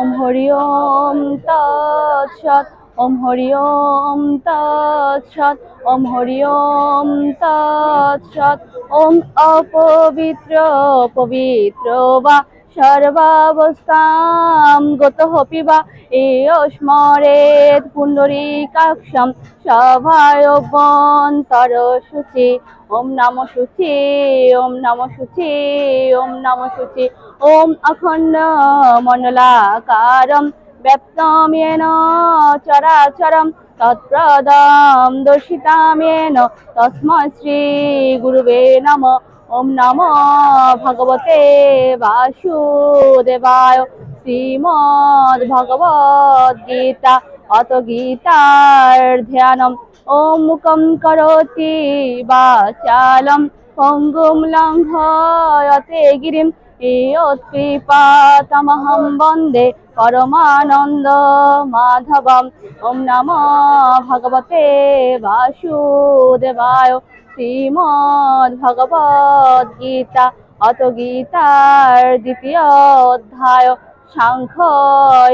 ওম হরি ওম তৎসৎ। ওম হরি ওম তৎসৎ। ওম হরি ওম তৎসৎ। ওম অপবিত্র পবিত্র বা সর্বাবস্থাম গতঃ পিবা স্মরেৎ পুণ্ডরীকাক্ষম সভায়বন্তর শুচি। ওম নম শুচি। ওম নম শুচি। ওম নম শুচি। ওম অখণ্ড মণ্ডলাকারম ব্যপ্তম येन চরাচরম তৎপ্রদম দর্শিতাম येन তস্मै শ্রী গুরুবে নমঃ। ওম নমো ভগবতে বাসুদেবায়। শ্রীমদ্ ভগবদ গীতা অত গীতার ধ্যানম। ওম মুখম করোতি বাচালম পঙ্গুম লঙ্ঘয়তে গিরিম यत्कृपातमहं वन्दे परमानन्द माधवम्। ओम नमो भगवते वासुदेवाय। श्रीमद् भगवद गीता अथ गीतार द्वितीय अध्याय सांख्य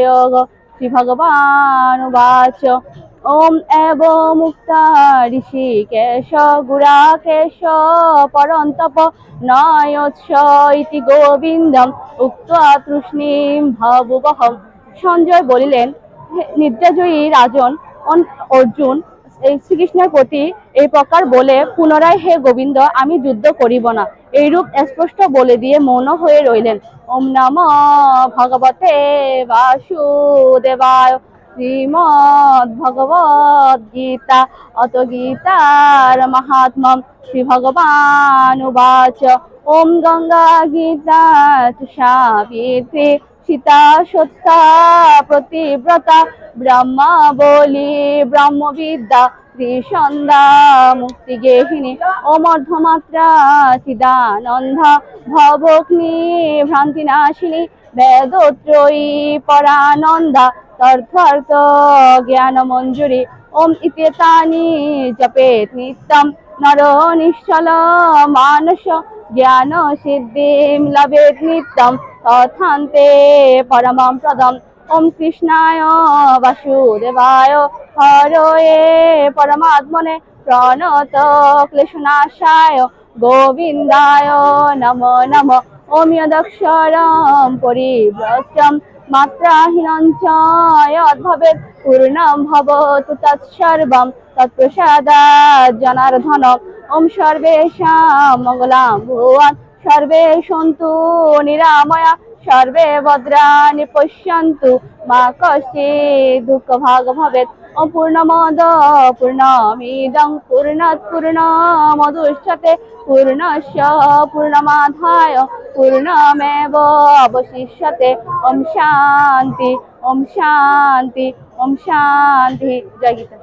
योग। श्री भगवान उवाच ओम एव मुक्ता ऋषिकेश गुराकेश परन्तप नयोत्स इति गोविन्दम उक्त्वा तृष्णीं भवुवहम्। সঞ্জয় বলিলেন, নিদ্রাজয়ী রাজন অর্জুন শ্রীকৃষ্ণের প্রতি এই প্রকার বলে পুনরায়, হে গোবিন্দ, আমি যুদ্ধ করিব না, এইরূপ স্পষ্ট বলে দিয়ে মৌন হয়ে রইলেন। ওম নমো ভগবতে বাসুদেবায়। শ্রীমদ্ ভগবদ গীতা অত গীতার মাহাত্ম্যম। শ্রী ভগবান উবাচ ওম গঙ্গা গীতা সাবিত্রী সীতা সত্যা প্রতিব্রতা ব্রহ্মা বলি ব্রহ্মবিদ্যা ত্রিসন্ধ্যা মুক্তি গেহিনী। ওম অর্ধমাত্রা চিদানন্দা ভবগ্নি ভ্রান্তি নাশিনী বেদত্রয়ী পরানন্দা তর্থার্থ জ্ঞান মঞ্জুরি। ওম ইত্যেতানি জপেত নিত্যম নর নিশ্চল মানস জ্ঞান সিদ্ধিম লভেত নিত্যম তথান্তে পরমং পদম। ওম কৃষ্ণায় বাসুদেবায় হরয়ে পরমাত্মনে প্রণত ক্লেশনাশায় গোবিন্দায় নমো নমঃ। ওম যদক্ষরম পরিভ্রষ্টম মাত্রাহীনং চ যদ্ভবেৎ পূর্ণং ভবতু তৎসর্বং তৎপ্রসাদাৎ জনার্দন। ওম সর্বেষাং মঙ্গলাং ভুবন সর্বে সন্তু নিরাময়া সর্বে ভদ্রাণি পশ্যন্তু মা কশ্চিৎ দুঃখভাগ ভবেৎ। ওম পূর্ণমদ পূর্ণমিদং পূর্ণাৎ পূর্ণমুদচ্যতে পূর্ণস্য পূর্ণমাদায় পূর্ণমেব অবশিষ্যতে। ওম শান্তি। ওম শান্তি। ওম শান্তি। জয় গীতা।